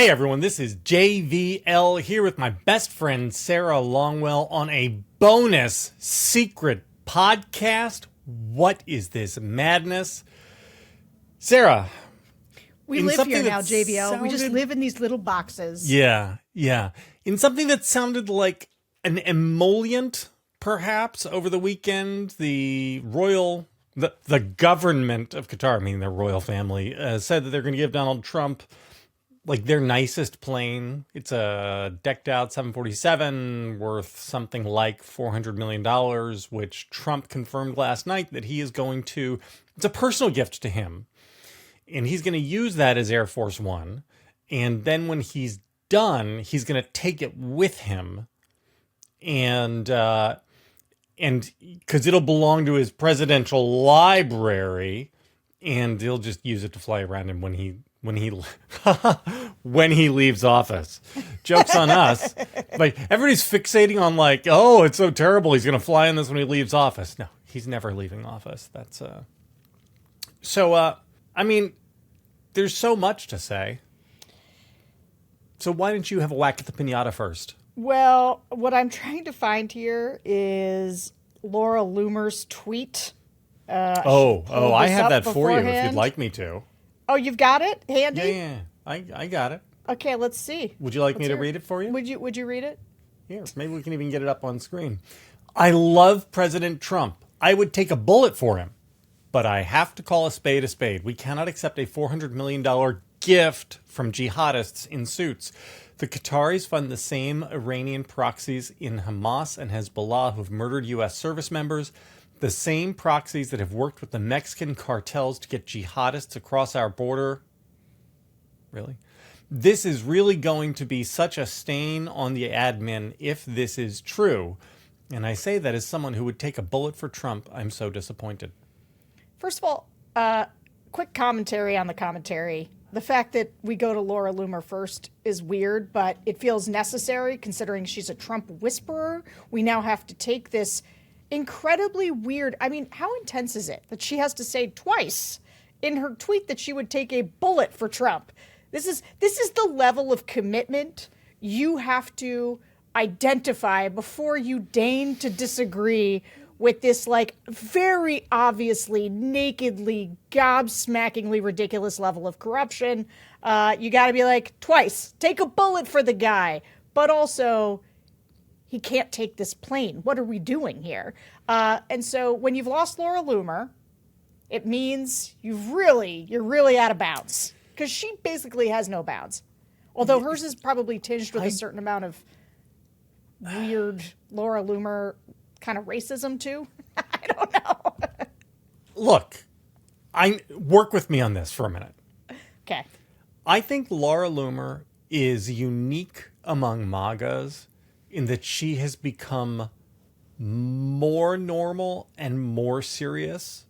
Hey everyone, this is JVL here with my best friend Sarah Longwell on a bonus secret podcast. What is this madness? Sarah. We live here now, JVL. We just live in these little boxes. Yeah. In something that sounded like an emollient, perhaps, over the weekend, the government of Qatar, meaning their royal family, said that they're going to give Donald Trump like their nicest plane. It's a decked out 747 worth something like $400 million, which Trump confirmed last night that he is going to, it's a personal gift to him. And he's going to use that as Air Force One. And then when he's done, he's going to take it with him. And because it'll belong to his presidential library, and he'll just use it to fly around him when he when he leaves office. Joke's on us. Like, everybody's fixating on like, oh, it's so terrible, he's going to fly in this when he leaves office. No, he's never leaving office. That's I mean, there's so much to say. So why didn't you have a whack at the piñata first? Well, what I'm trying to find here is Laura Loomer's tweet. I have that for you if you'd like me to. Oh, you've got it handy? Yeah. I got it. Okay, let's see. Would you like me to read it for you? Would you read it? Here, maybe we can even get it up on screen. I love President Trump. I would take a bullet for him, but I have to call a spade a spade. We cannot accept a $400 million gift from jihadists in suits. The Qataris fund the same Iranian proxies in Hamas and Hezbollah who have murdered U.S. service members, the same proxies that have worked with the Mexican cartels to get jihadists across our border. Really? This is really going to be such a stain on the admin if this is true. And I say that as someone who would take a bullet for Trump. I'm so disappointed. First of all, quick commentary on the commentary. The fact that we go to Laura Loomer first is weird, but it feels necessary considering she's a Trump whisperer. We now have to take this incredibly weird. I mean, how intense is it that she has to say twice in her tweet that she would take a bullet for Trump? This is the level of commitment you have to identify before you deign to disagree with this, like, very obviously, nakedly, gobsmackingly ridiculous level of corruption. You got to be like, twice, take a bullet for the guy, but also, he can't take this plane. What are we doing here? And so when you've lost Laura Loomer, it means you're really out of bounds, because she basically has no bounds. Although hers is probably tinged with a certain amount of weird Laura Loomer kind of racism too. I don't know. Look, work with me on this for a minute. Okay. I think Laura Loomer is unique among MAGAs in that she has become more normal and more serious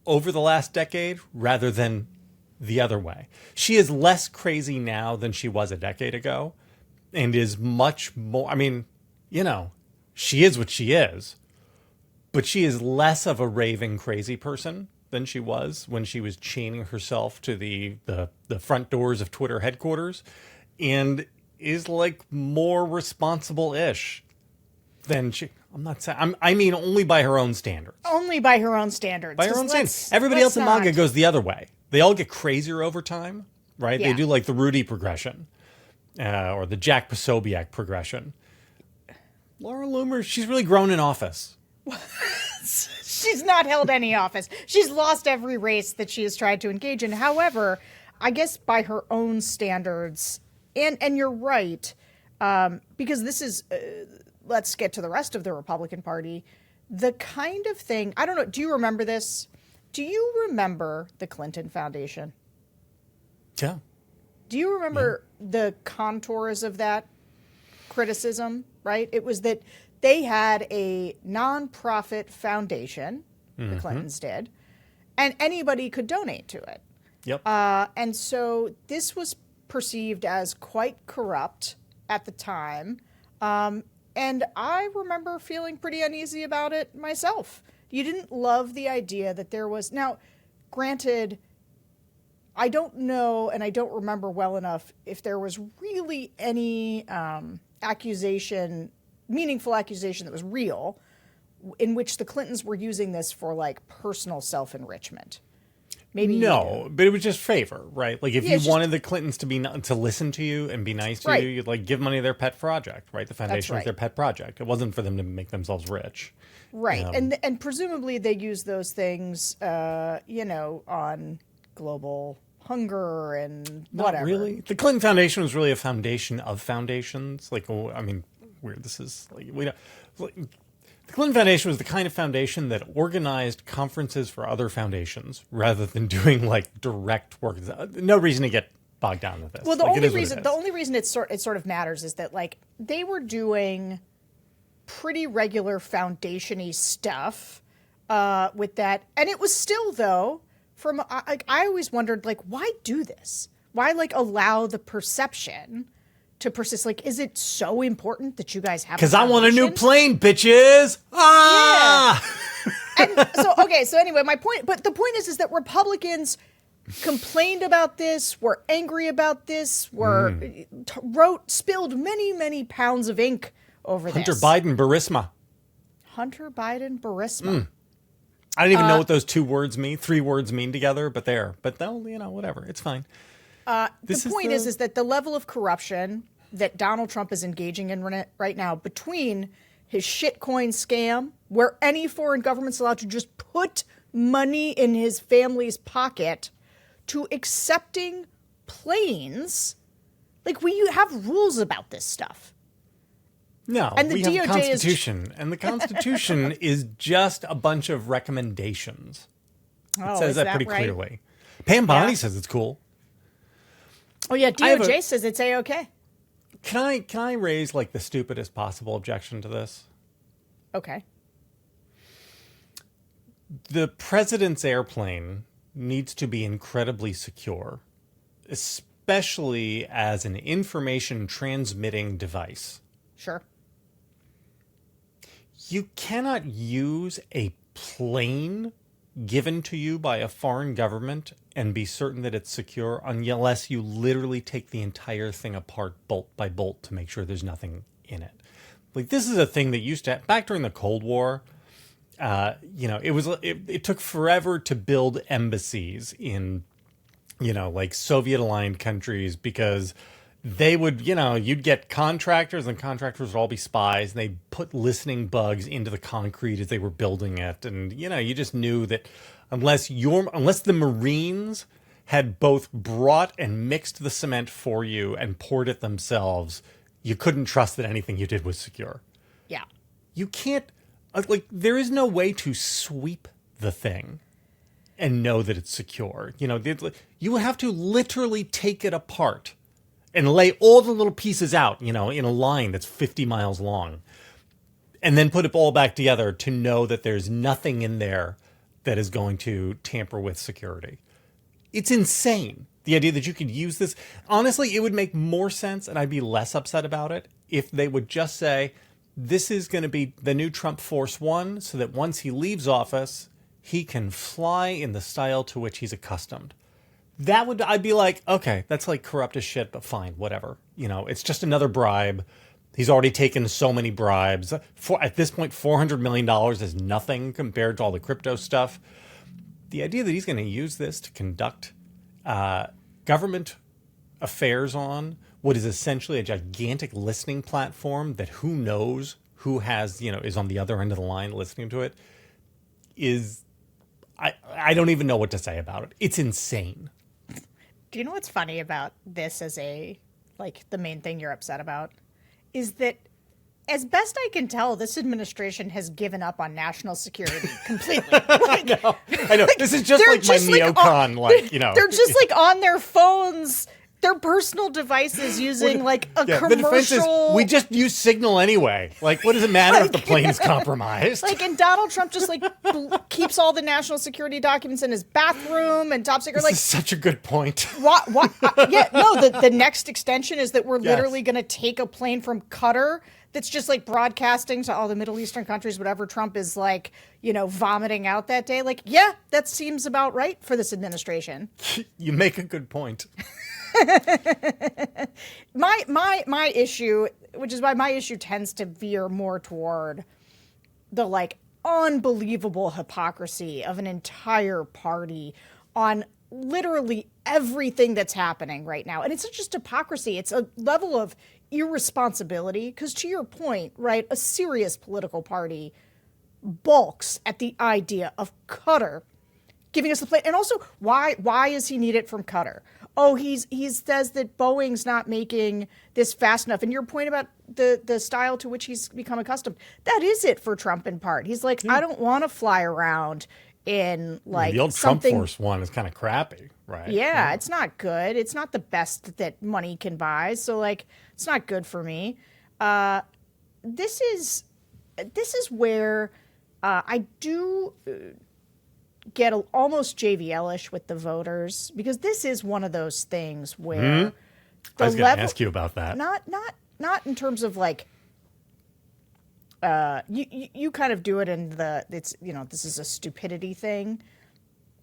over the last decade rather than the other way. She is less crazy now than she was a decade ago and is much more, I mean, you know, she is what she is, but she is less of a raving crazy person than she was when she was chaining herself to the front doors of Twitter headquarters, and is like more responsible-ish than she. I'm not saying. I mean, only by her own standards. Only by her own standards. By her own standards. Everybody else in MAGA goes the other way. They all get crazier over time, right? Yeah. They do like the Rudy progression, or the Jack Posobiec progression. Laura Loomer, she's really grown in office. She's not held any office. She's lost every race that she has tried to engage in. However, I guess by her own standards, and you're right, because this is, let's get to the rest of the Republican Party, the kind of thing, I don't know, do you remember this? Do you remember the Clinton Foundation? Yeah. Do you remember the contours of that criticism, right? It was that they had a nonprofit foundation, the Clintons did, and anybody could donate to it. Yep. And so this was perceived as quite corrupt at the time. And I remember feeling pretty uneasy about it myself. You didn't love the idea that there was... Now, granted, I don't know, and I don't remember well enough if there was really any meaningful accusation that was real, in which the Clintons were using this for like personal self-enrichment. Maybe no, but it was just favor, right? Like if Yeah, you wanted the Clintons to listen to you and be nice to Right. you, you'd like give money to their pet project, right? The foundation was right. their pet project. It wasn't for them to make themselves rich. Right, and presumably they use those things, on global hunger and whatever. Not really. The Clinton Foundation was really a foundation of foundations. Like, I mean, weird. This is like we don't. Like, the Clinton Foundation was the kind of foundation that organized conferences for other foundations rather than doing like direct work. No reason to get bogged down with this. Well, the Like, only reason it sort of matters is that like they were doing pretty regular foundation-y stuff with that, and it was still though from I always wondered like why do this? Why like allow the perception to persist? Like, is it so important that you guys have? Because I want a new plane, bitches. Ah. Yeah. And so anyway, the point is that Republicans complained about this, were angry about this, spilled many pounds of ink over Hunter this. Biden Burisma. Hunter Biden Burisma. I don't even know what those 3 words mean together, but they'll, whatever. It's fine. The point is that the level of corruption that Donald Trump is engaging in right now, between his shitcoin scam, where any foreign government's allowed to just put money in his family's pocket, to accepting planes, like we have rules about this stuff. No, and the we DOJ have a Constitution, and the Constitution is just a bunch of recommendations. It says that pretty clearly. Pam Bondi says it's cool. Oh yeah, DOJ says it's A-okay. Can I raise like the stupidest possible objection to this? Okay. The president's airplane needs to be incredibly secure, especially as an information transmitting device. Sure. You cannot use a plane given to you by a foreign government and be certain that it's secure unless you literally take the entire thing apart bolt by bolt to make sure there's nothing in it. Like, this is a thing that used to back during the Cold War. It took forever to build embassies in, like Soviet aligned countries because they would, you'd get contractors and contractors would all be spies and they'd put listening bugs into the concrete as they were building it. And, you just knew that unless the Marines had both brought and mixed the cement for you and poured it themselves, you couldn't trust that anything you did was secure. Yeah. You can't, there is no way to sweep the thing and know that it's secure. You would have to literally take it apart and lay all the little pieces out, in a line that's 50 miles long, and then put it all back together to know that there's nothing in there that is going to tamper with security. It's insane. The idea that you could use this. Honestly, it would make more sense, and I'd be less upset about it, if they would just say, this is going to be the new Trump Force One, so that once he leaves office, he can fly in the style to which he's accustomed. I'd be like, okay, that's like corrupt as shit, but fine, whatever. It's just another bribe. He's already taken so many bribes. At this point, $400 million is nothing compared to all the crypto stuff. The idea that he's going to use this to conduct government affairs on what is essentially a gigantic listening platform that who knows who has, is on the other end of the line listening to it is, I don't even know what to say about it. It's insane. Do you know what's funny about this as the main thing you're upset about? Is that, as best I can tell, this administration has given up on national security completely. I know. This is just like my neocon, They're just like on their phones, their personal devices, using a commercial. The defense is, we just use Signal anyway. Like, what does it matter if the plane's compromised? And Donald Trump just keeps all the national security documents in his bathroom and top secret. This is such a good point. What? The next extension is that we're literally going to take a plane from Qatar that's just like broadcasting to all the Middle Eastern countries whatever Trump is like, vomiting out that day. Like, yeah, that seems about right for this administration. You make a good point. My issue, which is why my issue tends to veer more toward the like unbelievable hypocrisy of an entire party on literally everything that's happening right now. And it's not just hypocrisy, it's a level of irresponsibility. Because to your point, right, a serious political party balks at the idea of Qatar giving us the plane. And also, why is he need it from Qatar? Oh, he says that Boeing's not making this fast enough. And your point about the style to which he's become accustomed, that is it for Trump in part. He's like, I don't want to fly around in like the old something. Trump Force one is kind of crappy, right? Yeah, it's not good. It's not the best that money can buy. So like, it's not good for me. This is where I do get almost JVL-ish with the voters, because this is one of those things where I was going to ask you about that. Not in terms of like you kind of do it in it's this is a stupidity thing.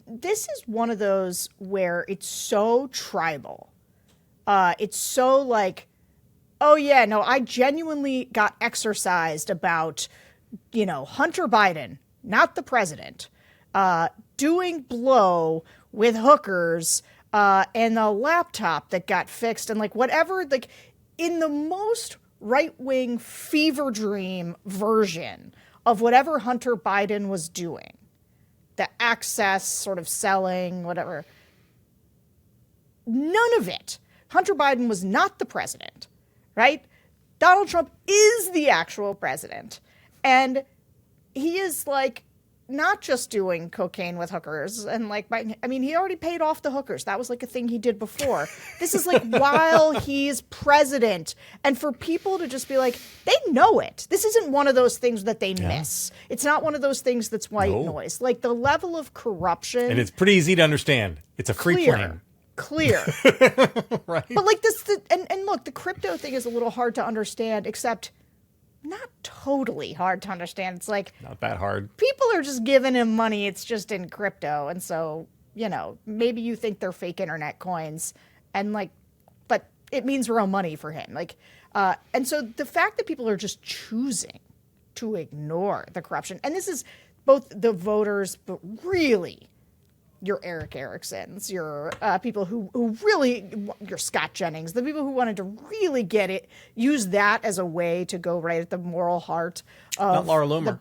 This is one of those where it's so tribal. It's so like, oh yeah, no, I genuinely got exercised about Hunter Biden, not the president, doing blow with hookers and the laptop that got fixed and like whatever, like in the most right-wing fever dream version of whatever Hunter Biden was doing, the access sort of selling, whatever. None of it. Hunter Biden was not the president, right? Donald Trump is the actual president. And he is like not just doing cocaine with hookers and like, he already paid off the hookers. That was like a thing he did before. This is like while he's president. And for people to just be like, they know it. This isn't one of those things that they miss. It's not one of those things that's white noise. Like the level of corruption. And it's pretty easy to understand. It's a free plane. Clear. Right. But like this, and look, the crypto thing is a little hard to understand, except not totally hard to understand. It's like not that hard. People are just giving him money. It's just in crypto. And so, maybe you think they're fake internet coins and like, but it means real money for him. Like, and so the fact that people are just choosing to ignore the corruption, and this is both the voters, but really your Eric Ericksons, your people who really, your Scott Jennings, the people who wanted to really get it, use that as a way to go right at the moral heart of... Not Laura Loomer.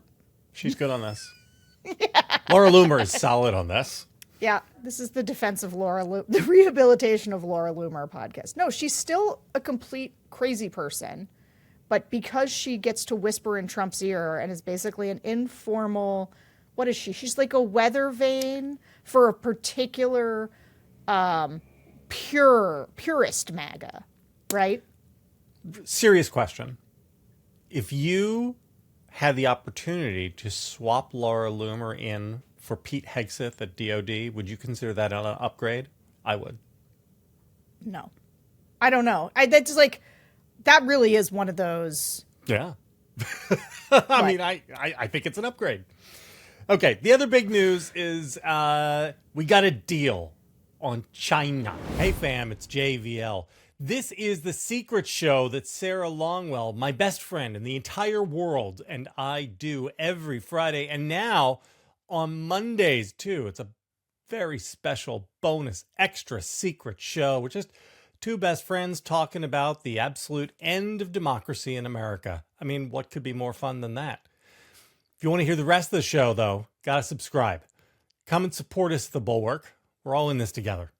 She's good on this. Yeah. Laura Loomer is solid on this. Yeah, this is the defense of the rehabilitation of Laura Loomer podcast. No, she's still a complete crazy person, but because she gets to whisper in Trump's ear and is basically an informal... What is she? She's like a weather vane for a particular purist MAGA, right? Serious question. If you had the opportunity to swap Laura Loomer in for Pete Hegseth at DOD, would you consider that an upgrade? I would. No. I don't know. That's like, that really is one of those. Yeah. I think it's an upgrade. Okay, the other big news is we got a deal on China. Hey fam, it's JVL. This is the secret show that Sarah Longwell, my best friend in the entire world, and I do every Friday. And now on Mondays too. It's a very special bonus extra secret show. We're just two best friends talking about the absolute end of democracy in America. I mean, what could be more fun than that? If you want to hear the rest of the show, though, gotta subscribe. Come and support us at the Bulwark. We're all in this together.